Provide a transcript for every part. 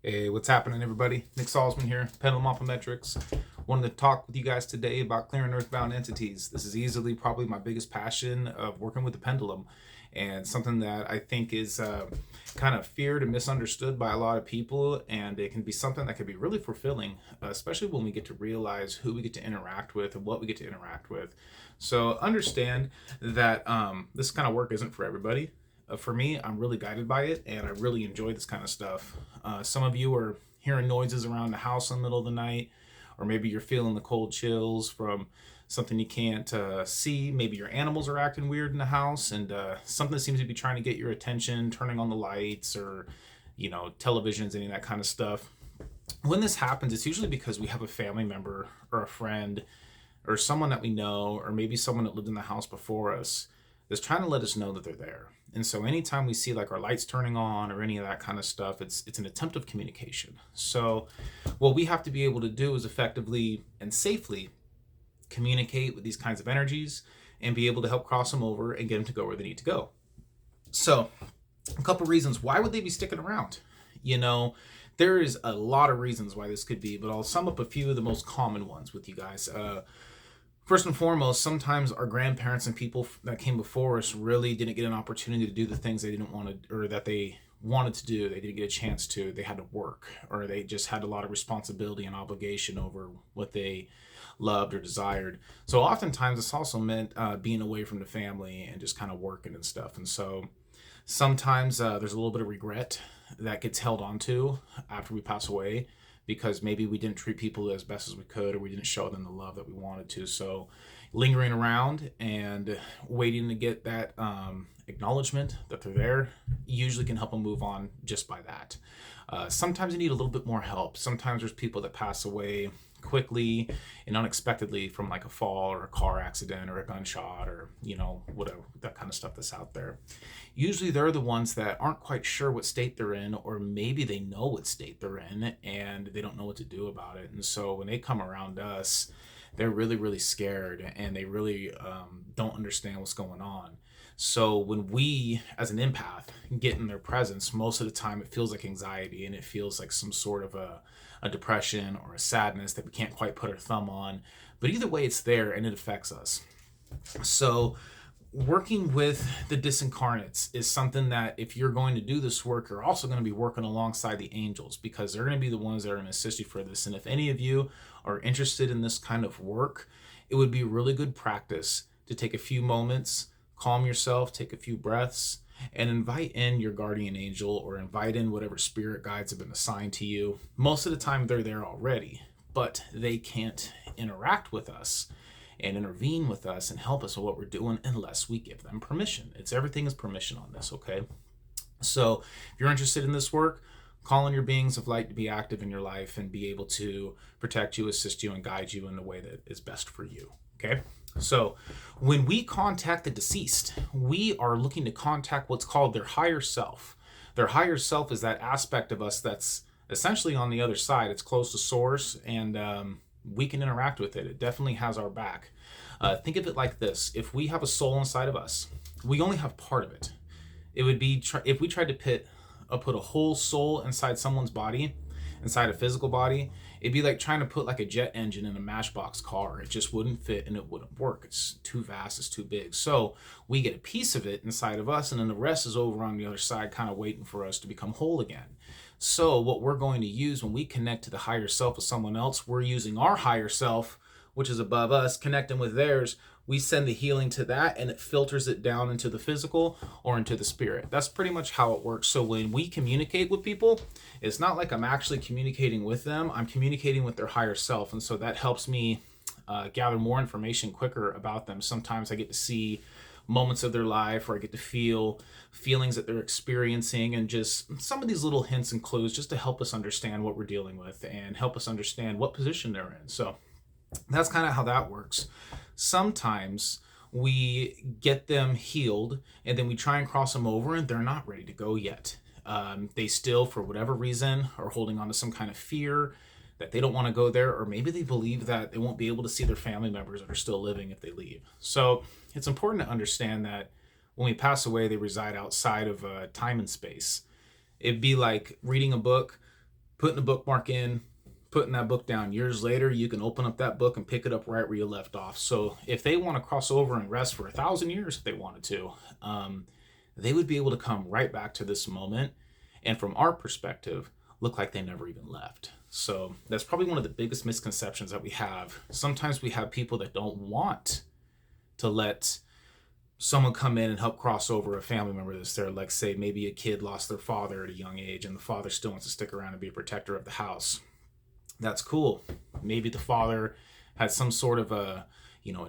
Hey, what's happening, everybody? Nick Salzman here, Pendulum Metrics. Wanted to talk with you guys today about clearing Earthbound entities. This is easily probably my biggest passion of working with the pendulum, and something that I think is kind of feared and misunderstood by a lot of people. And it can be something that can be really fulfilling, especially when we get to realize who we get to interact with and what we get to interact with. So understand that this kind of work isn't for everybody. For me, I'm really guided by it, and I really enjoy this kind of stuff. Some of you are hearing noises around the house in the middle of the night, or maybe you're feeling the cold chills from something you can't see. Maybe your animals are acting weird in the house, and something seems to be trying to get your attention, turning on the lights or, televisions, any of that kind of stuff. When this happens, it's usually because we have a family member or a friend or someone that we know, or maybe someone that lived in the house before us, that's trying to let us know that they're there. And so anytime we see like our lights turning on or any of that kind of stuff, it's an attempt of communication. So what we have to be able to do is effectively and safely communicate with these kinds of energies and be able to help cross them over and get them to go where they need to go. So a couple reasons why would they be sticking around? There is a lot of reasons why this could be, but I'll sum up a few of the most common ones with you guys. First and foremost, sometimes our grandparents and people that came before us really didn't get an opportunity to do the things they didn't want to, or that they wanted to do. They didn't get a chance to. They had to work, or they just had a lot of responsibility and obligation over what they loved or desired. So oftentimes it's also meant being away from the family and just kind of working and stuff. And so sometimes there's a little bit of regret that gets held onto after we pass away, because maybe we didn't treat people as best as we could, or we didn't show them the love that we wanted to. So lingering around and waiting to get that acknowledgement that they're there usually can help them move on just by that. Sometimes you need a little bit more help. Sometimes there's people that pass away quickly and unexpectedly from like a fall or a car accident or a gunshot or whatever, that kind of stuff that's out there. Usually they're the ones that aren't quite sure what state they're in, or maybe they know what state they're in and they don't know what to do about it. And so when they come around us, they're really, really scared, and they really don't understand what's going on. So when we, as an empath, get in their presence, most of the time it feels like anxiety, and it feels like some sort of a depression or a sadness that we can't quite put our thumb on. But either way, it's there and it affects us. So working with the disincarnates is something that, if you're going to do this work, you're also going to be working alongside the angels, because they're going to be the ones that are going to assist you for this. And if any of you are interested in this kind of work, it would be really good practice to take a few moments, calm yourself, take a few breaths, and invite in your guardian angel, or invite in whatever spirit guides have been assigned to you. Most of the time they're there already, but they can't interact with us and intervene with us and help us with what we're doing unless we give them permission. Everything is permission on this, okay? So if you're interested in this work, call on your beings of light to be active in your life and be able to protect you, assist you, and guide you in the way that is best for you, okay? So when we contact the deceased, we are looking to contact what's called their higher self. Their higher self is that aspect of us that's essentially on the other side. It's close to source, and we can interact with it. It definitely has our back. Think of it like this. If we have a soul inside of us, we only have part of it. It would be, if we tried to put a whole soul inside someone's body, inside a physical body, it'd be like trying to put like a jet engine in a Matchbox car. It just wouldn't fit and it wouldn't work. It's too vast, it's too big. So we get a piece of it inside of us, and then the rest is over on the other side, kind of waiting for us to become whole again. So what we're going to use when we connect to the higher self of someone else, we're using our higher self, which is above us, connecting with theirs. We send the healing to that, and it filters it down into the physical or into the spirit. That's pretty much how it works. So when we communicate with people, it's not like I'm actually communicating with them. I'm communicating with their higher self. And so that helps me gather more information quicker about them. Sometimes I get to see moments of their life, or I get to feel feelings that they're experiencing, and just some of these little hints and clues just to help us understand what we're dealing with and help us understand what position they're in. So that's kind of how that works. Sometimes we get them healed, and then we try and cross them over, and they're not ready to go yet. They still, for whatever reason, are holding on to some kind of fear that they don't want to go there, or maybe they believe that they won't be able to see their family members that are still living if they leave. So it's important to understand that when we pass away, they reside outside of time and space. It'd be like reading a book, putting a bookmark in, putting that book down. Years later, you can open up that book and pick it up right where you left off. So if they want to cross over and rest for 1,000 years, if they wanted to, they would be able to come right back to this moment. And from our perspective, look like they never even left. So that's probably one of the biggest misconceptions that we have. Sometimes we have people that don't want to let someone come in and help cross over a family member that's there. Like, say, maybe a kid lost their father at a young age and the father still wants to stick around and be a protector of the house. That's cool. Maybe the father had some sort of a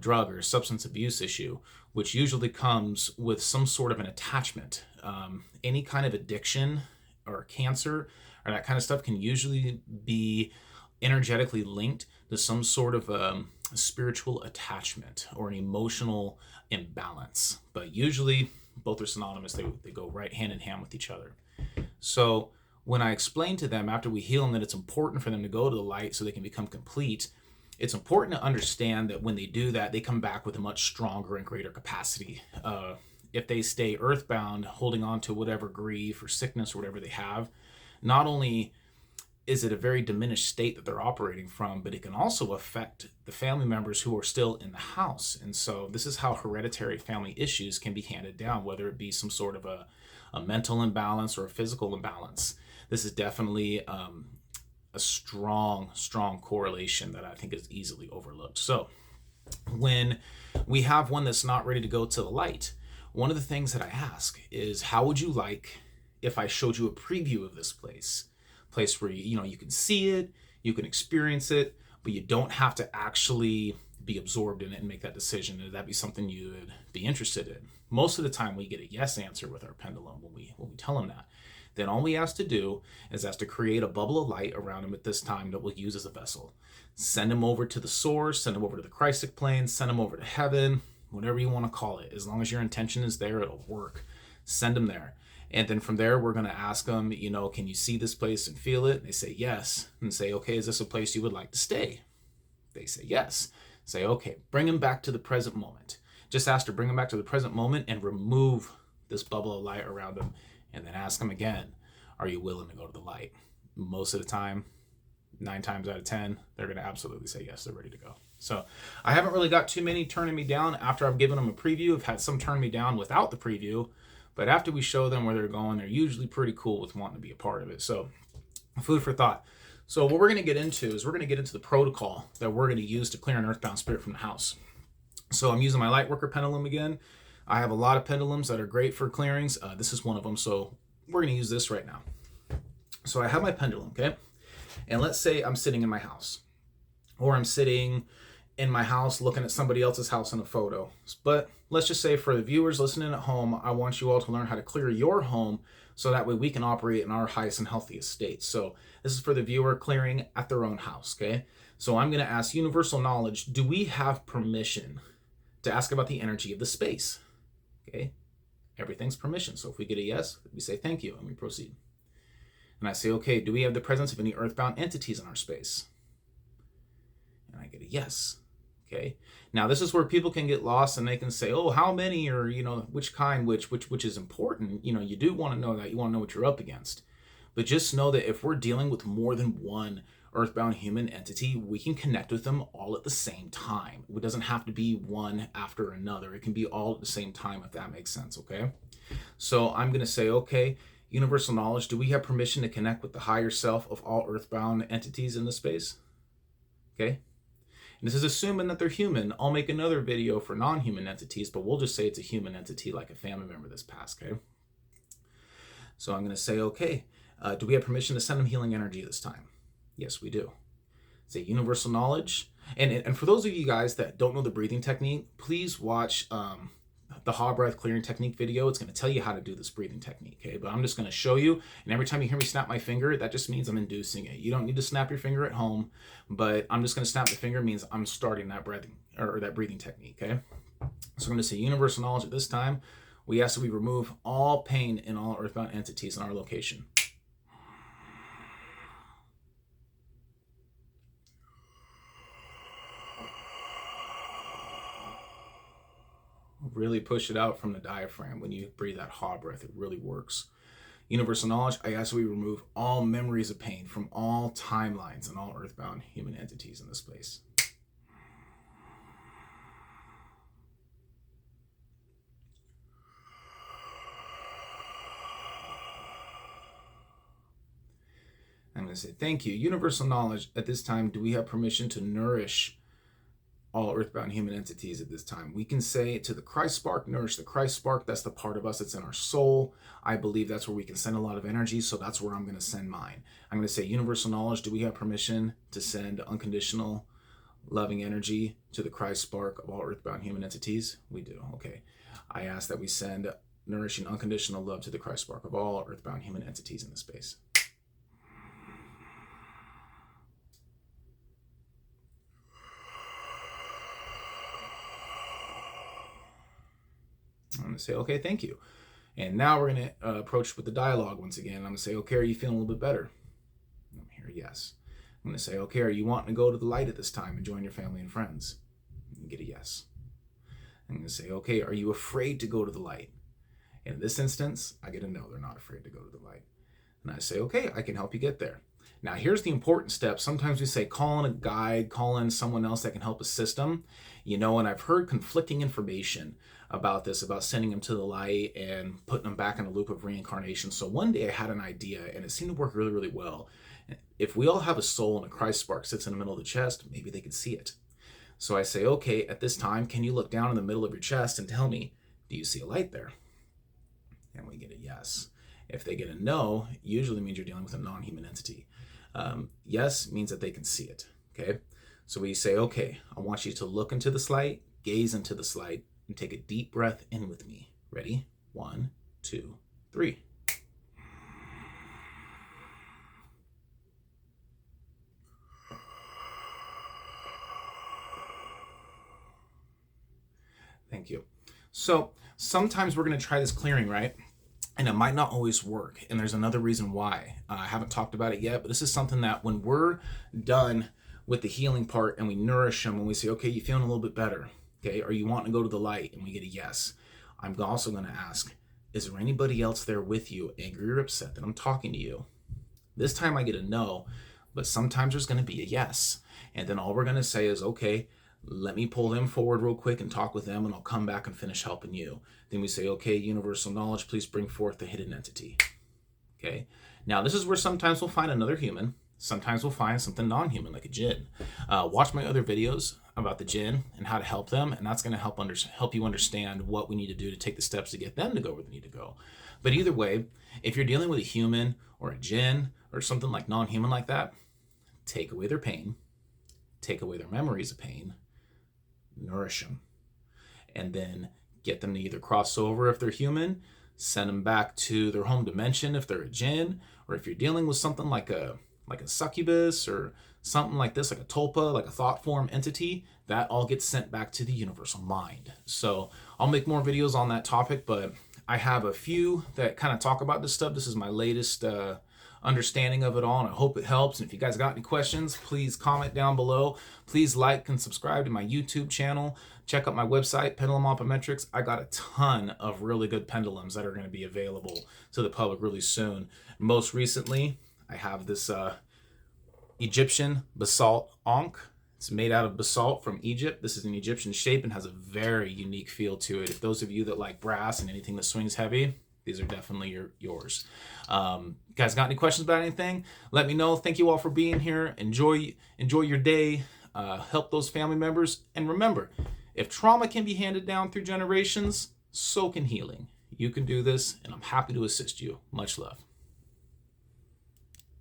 drug or a substance abuse issue, which usually comes with some sort of an attachment. Any kind of addiction or cancer or that kind of stuff can usually be energetically linked to some sort of a spiritual attachment or an emotional imbalance. But usually both are synonymous. They go right hand in hand with each other. So when I explain to them after we heal them that it's important for them to go to the light so they can become complete, it's important to understand that when they do that, they come back with a much stronger and greater capacity. If they stay earthbound, holding on to whatever grief or sickness or whatever they have, not only is it a very diminished state that they're operating from, but it can also affect the family members who are still in the house. And so this is how hereditary family issues can be handed down, whether it be some sort of a mental imbalance or a physical imbalance. This is definitely a strong correlation that I think is easily overlooked. So when we have one that's not ready to go to the light, one of the things that I ask is, how would you like if I showed you a preview of this place where you can see it, you can experience it, but you don't have to actually be absorbed in it and make that decision? Would that be something you would be interested in? Most of the time we get a yes answer with our pendulum when we tell them that. Then all we ask to do is to create a bubble of light around him at this time that we'll use as a vessel. Send him over to the source, send him over to the Christic plane, send him over to heaven, whatever you want to call it. As long as your intention is there, it'll work. Send him there. And then from there, we're going to ask them, can you see this place and feel it? And they say yes. And say, okay, is this a place you would like to stay? They say yes. Say, okay, bring them back to the present moment. Just ask to bring them back to the present moment and remove this bubble of light around them. And then ask them again, are you willing to go to the light? Most of the time, 9 times out of 10, they're going to absolutely say yes, they're ready to go. So I haven't really got too many turning me down after I've given them a preview. I've had some turn me down without the preview, but after we show them where they're going, they're usually pretty cool with wanting to be a part of it. So food for thought. So what we're going to get into is we're going to get into the protocol that we're going to use to clear an earthbound spirit from the house. So I'm using my Lightworker pendulum again. I have a lot of pendulums that are great for clearings. This is one of them, so we're going to use this right now. So I have my pendulum, okay? And let's say I'm sitting in my house, or I'm sitting in my house looking at somebody else's house in a photo. But let's just say for the viewers listening at home, I want you all to learn how to clear your home so that way we can operate in our highest and healthiest state. So this is for the viewer clearing at their own house, okay? So I'm going to ask universal knowledge, do we have permission to ask about the energy of the space? Okay, everything's permission. So if we get a yes, we say thank you and we proceed. And I say, okay, do we have the presence of any earthbound entities in our space? And I get a yes. Okay, now this is where people can get lost and they can say, oh, how many, or which kind, which is important. You do want to know that. You want to know what you're up against. But just know that if we're dealing with more than one earthbound human entity, we can connect with them all at the same time. It doesn't have to be one after another. It can be all at the same time, if that makes sense, okay? So I'm going to say, okay, universal knowledge, do we have permission to connect with the higher self of all earthbound entities in the space? Okay? And this is assuming that they're human. I'll make another video for non-human entities, but we'll just say it's a human entity like a family member that's passed, okay? So I'm going to say, okay, do we have permission to send them healing energy this time? Yes, we do. It's a universal knowledge. And for those of you guys that don't know the breathing technique, please watch the Haw breath clearing technique video. It's going to tell you how to do this breathing technique, okay? But I'm just going to show you, and every time you hear me snap my finger, that just means I'm inducing it. You don't need to snap your finger at home, but I'm just going to snap the finger means I'm starting that breathing or that breathing technique, okay? So I'm going to say universal knowledge at this time. We ask that we remove all pain in all earthbound entities in our location. Really push it out from the diaphragm when you breathe that Haw breath. It really works. Universal knowledge, I ask that we remove all memories of pain from all timelines and all earthbound human entities in this place. I'm going to say, thank you. Universal knowledge, at this time, do we have permission to nourish all earthbound human entities at this time? We can say to the Christ spark, nourish the Christ spark. That's the part of us that's in our soul. I believe that's where we can send a lot of energy, so that's where I'm going to send mine. I'm going to say, universal knowledge, do we have permission to send unconditional loving energy to the Christ spark of all earthbound human entities? We do. Okay. I ask that we send nourishing unconditional love to the Christ spark of all earthbound human entities in this space. I'm going to say, okay, thank you. And now we're going to approach with the dialogue once again. I'm going to say, okay, are you feeling a little bit better? I'm here, yes. I'm going to say, okay, are you wanting to go to the light at this time and join your family and friends? And get a yes. I'm going to say, okay, are you afraid to go to the light? And in this instance, I get a no, they're not afraid to go to the light. And I say, okay, I can help you get there. Now, here's the important step. Sometimes we say, call in a guide, call in someone else that can help assist them. You know, and I've heard conflicting information about this, about sending them to the light and putting them back in a loop of reincarnation. So one day I had an idea, and it seemed to work really, really well. If we all have a soul and a Christ spark sits in the middle of the chest, maybe they could see it. So I say, okay, at this time, can you look down in the middle of your chest and tell me, do you see a light there? And we get a yes. If they get a no, usually means you're dealing with a non-human entity. Yes means that they can see it, okay? So we say, okay, I want you to look into this light, gaze into this light, and take a deep breath in with me. Ready? 1, 2, 3. Thank you. So sometimes we're going to try this clearing, right? And it might not always work. And there's another reason why. I haven't talked about it yet, but this is something that when we're done with the healing part and we nourish them, when we say, okay, you feeling a little bit better? Okay, are you wanting to go to the light? And we get a yes. I'm also going to ask, is there anybody else there with you, angry or upset that I'm talking to you? This time I get a no, but sometimes there's going to be a yes. And then all we're going to say is, okay, let me pull them forward real quick and talk with them, and I'll come back and finish helping you. Then we say, okay, universal knowledge, please bring forth the hidden entity. Okay. Now this is where sometimes we'll find another human. Sometimes we'll find something non-human, like a jinn. Watch my other videos about the jinn and how to help them, and that's going to help you understand what we need to do to take the steps to get them to go where they need to go. But either way, if you're dealing with a human or a jinn or something like non-human like that, take away their pain, take away their memories of pain, nourish them, and then get them to either cross over if they're human, send them back to their home dimension if they're a jinn, or if you're dealing with something like a succubus or something like this, like a tulpa, like a thought form entity, that all gets sent back to the universal mind. So I'll make more videos on that topic, but I have a few that kind of talk about this stuff. This is my latest understanding of it all, and I hope it helps. And if you guys got any questions, please comment down below. Please like and subscribe to my YouTube channel. Check out my website, Pendulum Optometrics. I got a ton of really good pendulums that are going to be available to the public really soon. Most recently, I have this Egyptian basalt ankh. It's made out of basalt from Egypt. This is an Egyptian shape and has a very unique feel to it. If those of you that like brass and anything that swings heavy, these are definitely yours. Guys, got any questions about anything? Let me know. Thank you all for being here. Enjoy your day. Help those family members. And remember, if trauma can be handed down through generations, so can healing. You can do this, and I'm happy to assist you. Much love.